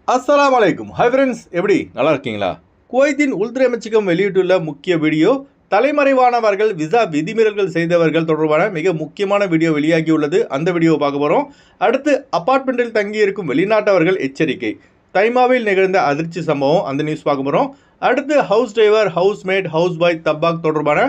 அஸ்ஸலாமு அலைக்கும். Hi friends, எப்படி நல்லா இருக்கீங்களா? குவைத்தின் உள்துறை அமைச்சகம் வெளியிட்டுள்ள முக்கிய வீடியோ, தலைமறைவானவர்கள் விசா விதிமீறல்கள் செய்தவர்கள் தொடர்பான மிக முக்கியமான வீடியோ வெளியாகியுள்ளது. அந்த வீடியோவை பார்க்க போகிறோம். அடுத்து அபார்ட்மெண்ட்டில் தங்கியிருக்கும் வெளிநாட்டவர்கள் எச்சரிக்கை, தைமாவில் நிகழ்ந்த அதிர்ச்சி சம்பவம், அந்த நியூஸ் பார்க்க போகிறோம். அடுத்து ஹவுஸ் டிரைவர், ஹவுஸ்மேட், ஹவுஸ் பாய், தப்பாக் தொடர்பான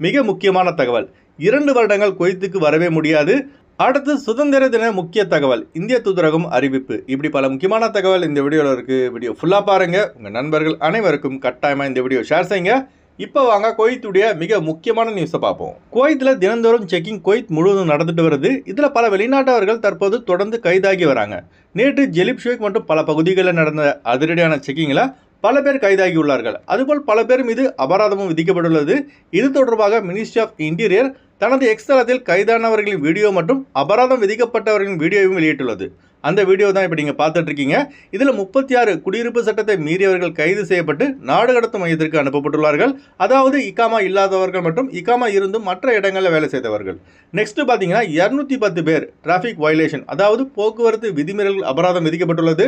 மிக முக்கியமான தகவல். 2 வருடங்கள் குவைத்துக்கு வரவே முடியாது. அடுத்து சுதந்திர தின முக்கிய தகவல், இந்திய தூதரகம் அறிவிப்பு. இப்படி பல முக்கியமான தகவல் இந்த வீடியோவில் இருக்குது. வீடியோ ஃபுல்லாக பாருங்கள். உங்கள் நண்பர்கள் அனைவருக்கும் கட்டாயமாக இந்த வீடியோ ஷேர் செய்யுங்க. இப்போ வாங்க குவைத்துடைய மிக முக்கியமான நியூஸை பார்ப்போம். குவைத்தில் தினந்தோறும் செக்கிங் குவைத் முழுவதும் நடந்துட்டு வருது. இதில் பல வெளிநாட்டவர்கள் தற்போது தொடர்ந்து கைதாகி வராங்க. நேற்று ஜெலிப் ஷேக் மற்றும் பல பகுதிகளில் நடந்த அதிரடியான செக்கிங்கில் பல பேர் கைதாகியுள்ளார்கள். அதுபோல் பல பேர் மீது அபராதமும் விதிக்கப்பட்டுள்ளது. இது தொடர்பாக மினிஸ்ட்ரி ஆஃப் இன்டீரியர் தனது எக்ஸ் தளத்தில் கைதானவர்களின் வீடியோ மற்றும் அபராதம் விதிக்கப்பட்டவர்களின் வீடியோவும் வெளியிட்டுள்ளது. அந்த வீடியோ தான் இப்போ நீங்கள் பார்த்துட்டு இருக்கீங்க. இதில் 36 குடியிருப்பு சட்டத்தை மீறியவர்கள் கைது செய்யப்பட்டு நாடு கடத்தும் மையத்திற்கு அனுப்பப்பட்டுள்ளார்கள். அதாவது இக்காமா இல்லாதவர்கள் மற்றும் இக்காமா இருந்தும் மற்ற இடங்களில் வேலை செய்தவர்கள். நெக்ஸ்ட் பார்த்தீங்கன்னா 210 பேர் டிராஃபிக் வயலேஷன், அதாவது போக்குவரத்து விதிமீறல்கள் அபராதம் விதிக்கப்பட்டுள்ளது.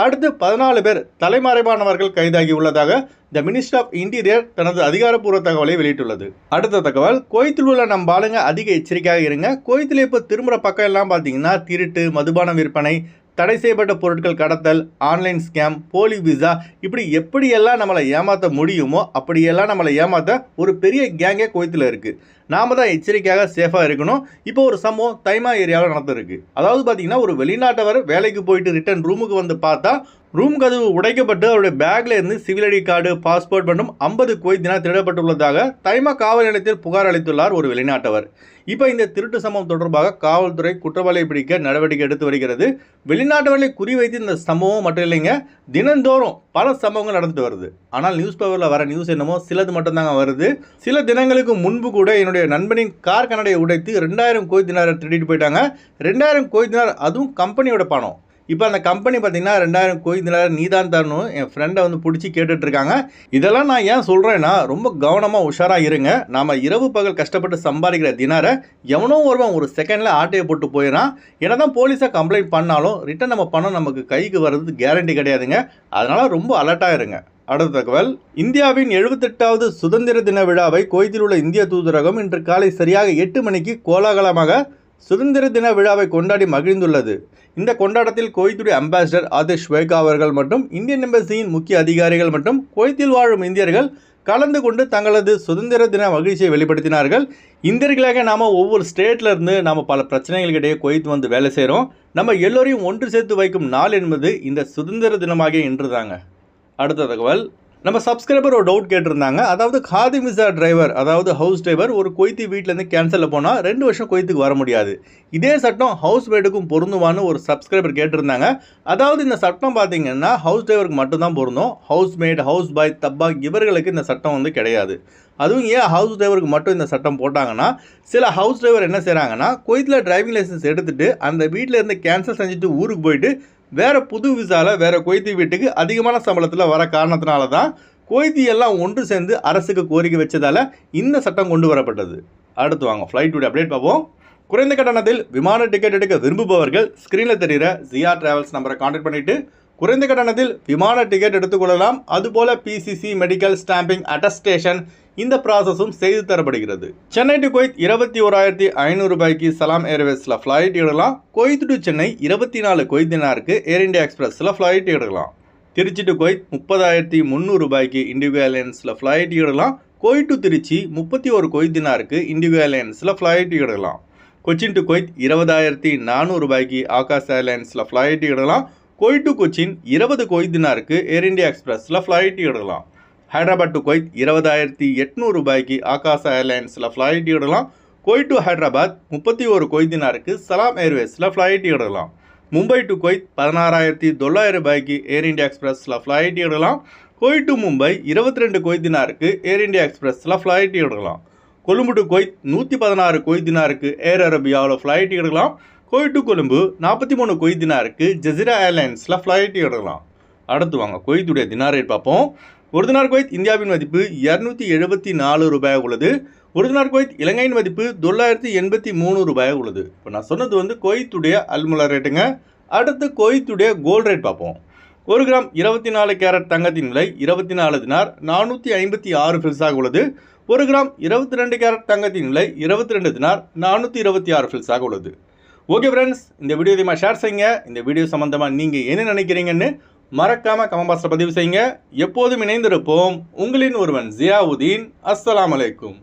அடுத்து 14 பேர் தலைமறைவானவர்கள் கைதாகி உள்ளதாக த மினிஸ்ட்ரி ஆஃப் இன்டீரியர் தனது அதிகாரப்பூர்வ தகவலை வெளியிட்டுள்ளது. அடுத்த தகவல், குவைத்தில் உள்ள நம் ஆளுங்க அதிக எச்சரிக்கையாக இருங்க. குவைத்தில் இப்போ திரும்புகிற பக்கம் எல்லாம் பார்த்தீங்கன்னா திருட்டு, மதுபான விற்பனை, தடை செய்யப்பட்ட பொருட்கள் கடத்தல், ஆன்லைன் ஸ்கேம், போலி விசா, இப்படி எப்படியெல்லாம் நம்மளை ஏமாற்ற முடியுமோ அப்படியெல்லாம் நம்மளை ஏமாற்ற ஒரு பெரிய கேங்கே குவைத்தில் இருக்குது. நாம தான் எச்சரிக்கையாக சேஃபாக இருக்கணும். இப்போ ஒரு சம்பவம் தைமா ஏரியாவில் நடந்திருக்கு. அதாவது பார்த்தீங்கன்னா ஒரு வெளிநாட்டவர் வேலைக்கு போயிட்டு ரிட்டர்ன் ரூமுக்கு வந்து பார்த்தா ரூம் கதவு உடைக்கப்பட்டு அவருடைய பேக்ல இருந்து சிவில் ஐடி கார்டு, பாஸ்போர்ட் மற்றும் 50 குவைத் தினார் திருடப்பட்டுள்ளதாக தைமா காவல் நிலையத்தில் புகார் அளித்துள்ளார் ஒரு வெளிநாட்டவர். இப்போ இந்த திருட்டு சம்பவம் தொடர்பாக காவல்துறை குற்றவாளியை பிடிக்க நடவடிக்கை எடுத்து வருகிறது. வெளிநாட்டவர்களை குறிவைத்து இந்த சம்பவம் மட்டும் இல்லைங்க, தினந்தோறும் பல சம்பவங்கள் நடந்துட்டு வருது. ஆனால் நியூஸ் பேப்பரில் வர நியூஸ் என்னமோ சிலது மட்டும்தாங்க வருது. சில தினங்களுக்கு முன்பு கூட என்னுடைய நண்பனின் கார் கண்ணாடியை உடைத்து 2000 குவைத் தினாரை திருடிட்டு போயிட்டாங்க. 2000 குவைத் தினார், அதுவும் கம்பெனியோட பணம். இப்போ அந்த கம்பெனி பார்த்தீங்கன்னா 2000 குவைத் தினார் நீ தான் தரணும், என் ஃப்ரெண்டை வந்து பிடிச்சி கேட்டுட்ருக்காங்க. இதெல்லாம் நான் ஏன் சொல்கிறேன்னா, ரொம்ப கவனமாக உஷாராக இருங்க. நாம் இரவு பகல் கஷ்டப்பட்டு சம்பாதிக்கிற தினாரை எவனோ ஒருவன் ஒரு செகண்டில் ஆட்டையை போட்டு போயிடறான். என்ன தான் போலீஸாக கம்ப்ளைண்ட் பண்ணாலும் ரிட்டன் நம்ம பணம் நமக்கு கைக்கு வர்றது கேரண்டி கிடையாதுங்க. அதனால் ரொம்ப அலர்ட்டாக இருங்க. அடுத்த தகவல், இந்தியாவின் 78வது சுதந்திர தின விழாவை குவைத்தில் உள்ள இந்திய தூதரகம் இன்று காலை சரியாக 8 மணிக்கு கோலாகலமாக சுதந்திர தின விழாவை கொண்டாடி மகிழ்ந்துள்ளது. இந்த கொண்டாட்டத்தில் குவைத்துடைய அம்பாசிடர் ஆதிஷ் வேகா அவர்கள் மற்றும் இந்தியன் எம்பசியின் முக்கிய அதிகாரிகள் மற்றும் குவைத்தில் வாழும் இந்தியர்கள் கலந்து கொண்டு தங்களது சுதந்திர தின மகிழ்ச்சியை வெளிப்படுத்தினார்கள். இந்தியர்களாக நாம் ஒவ்வொரு ஸ்டேட்ல இருந்து நாம் பல பிரச்சனைகளுக்கிடையே குவைத் வந்து வேலை செய்கிறோம். நம்ம எல்லோரையும் ஒன்று சேர்த்து வைக்கும் நாள் என்பது இந்த சுதந்திர தினமாகிய இன்று தாங்க. அடுத்த தகவல், நம்ம சப்ஸ்கிரைபர் ஒரு டவுட் கேட்டிருந்தாங்க. அதாவது காதி விசா டிரைவர், அதாவது ஹவுஸ் டிரைவர் ஒரு குவைத்தி வீட்டிலேருந்து கேன்சலில் போனால் 2 வருஷம் குவைத்துக்கு வர முடியாது. இதே சட்டம் ஹவுஸ் மேடுக்கும் பொருந்துமான்னு ஒரு சப்ஸ்கிரைபர் கேட்டிருந்தாங்க. அதாவது இந்த சட்டம் பார்த்தீங்கன்னா ஹவுஸ் டிரைவருக்கு மட்டும்தான் பொருந்தும். ஹவுஸ் மேட், ஹவுஸ் பாய், தப்பாக் இவர்களுக்கு இந்த சட்டம் வந்து கிடையாது. அதுவும் ஏன் ஹவுஸ் டிரைவருக்கு மட்டும் இந்த சட்டம் போட்டாங்கன்னா, சில ஹவுஸ் டிரைவர் என்ன செய்கிறாங்கன்னா குவைத்தில் டிரைவிங் லைசன்ஸ் எடுத்துகிட்டு அந்த வீட்டில் இருந்து கேன்சல் செஞ்சுட்டு ஊருக்கு போயிட்டு வேறு புது விசாவில் வேறு குவைத்தி வீட்டுக்கு அதிகமான சம்பளத்தில் வர காரணத்தினால தான் குவைத்தி எல்லாம் ஒன்று சேர்ந்து அரசுக்கு கோரிக்கை வச்சதால் இந்த சட்டம் கொண்டு வரப்பட்டது. அடுத்து வாங்க ஃப்ளைட்டுடைய அப்டேட் பார்ப்போம். குறைந்த கட்டணத்தில் விமான டிக்கெட் எடுக்க விரும்புபவர்கள் ஸ்க்ரீனில் தெரிகிற ஜியா டிராவல்ஸ் நம்பரை கான்டாக்ட் பண்ணிவிட்டு குறைந்த கட்டணத்தில் விமான டிக்கெட் எடுத்துக்கொள்ளலாம். அதுபோல் பிசிசி, மெடிக்கல், ஸ்டாம்பிங், அட்டஸ்டேஷன் இந்த ப்ராசஸும் செய்து தரப்படுகிறது. சென்னை டு குவைத் 21,500 ரூபாய்க்கு சலாம் ஏர்வேஸில் ஃப்ளைட் எடுக்கலாம். குவைத் டு சென்னை 24 குவைத் தினாருக்கு ஏர் இந்தியா எக்ஸ்பிரஸில் ஃப்ளைட் எடுக்கலாம். திருச்சி டு குவைத் 30,300 ரூபாய்க்கு இண்டிகோ ஏர்லைன்ஸில் ஃப்ளைட் எடுக்கலாம். குவைத் டு திருச்சி 31 குவைத் தினாருக்கு இண்டிகோ ஏர்லைன்ஸில் ஃப்ளைட் எடுக்கலாம். கொச்சின் டு குவைத் 20,400 ரூபாய்க்கு ஆகாஷ் ஏர்லைன்ஸில் ஃப்ளைட் எடுக்கலாம். குவைத் டு கொச்சின் 20 குவைத் தினாருக்கு ஏர் இந்தியா எக்ஸ்பிரஸில் ஃப்ளைட் எடுக்கலாம். ஹைதராபாத் டு குவைத் 20,800 ரூபாய்க்கு ஆகாஷ் ஏர்லைன்ஸில் ஃப்ளைட் எடுக்கலாம். குவைத் டு ஹைதராபாத் 31 குவைத் தினாருக்கு சலாம் ஏர்வேஸில் ஃப்ளைட் எடுக்கலாம். மும்பை டு குவைத் 16,900 ரூபாய்க்கு ஏர் இந்தியா எக்ஸ்பிரஸில் ஃப்ளைட் எடுக்கலாம். குவைத் டு மும்பை 22 குவைத் தினாருக்கு ஏர் இந்தியா எக்ஸ்பிரஸில் ஃப்ளைட் எடுக்கலாம். கொழும்பு டு குவைத் 116 குவைத் தினாருக்கு ஏர் அரேபியாவில் ஃப்ளைட் எடுக்கலாம். குவைத் டு கொழும்பு 43 குவைத் தினாருக்கு ஜசீரா ஏர்லைன்ஸில் ஃப்ளைட் எடுக்கலாம். அடுத்து வாங்க குவைத்துடைய தினார் ரேட் பார்ப்போம். ஒரு தினார் குவைத் இந்தியாவின் மதிப்பு 274 ரூபாயாக உள்ளது. ஒரு தினார் குவைத் இலங்கையின் மதிப்பு 983 ரூபாயாக உள்ளது. இப்போ நான் சொன்னது வந்து குவைத்துடைய அல்முலா ரேட்டுங்க. அடுத்து குவைத்துடைய கோல்டு ரேட் பார்ப்போம். 1 கிராம் 24 கேரட் தங்கத்தின் விலை 24 தினார் 456 ஃபில்ஸாக உள்ளது. 1 கிராம் 22 கேரட் தங்கத்தின் விலை 22 தினார் 426 ஃபில்ஸாக உள்ளது. ஓகே ஃப்ரெண்ட்ஸ், இந்த வீடியோ அதிகமாக ஷேர் செய்யுங்க. இந்த வீடியோ சம்பந்தமாக நீங்கள் என்ன நினைக்கிறீங்கன்னு மறக்காமல் கமெண்ட் பாக்ஸில் பதிவு செய்யுங்க. எப்போதும் இணைந்திருப்போம். உங்களின் ஒருவன் ஜியாவுதீன். அஸ்ஸலாமு அலைக்கும்.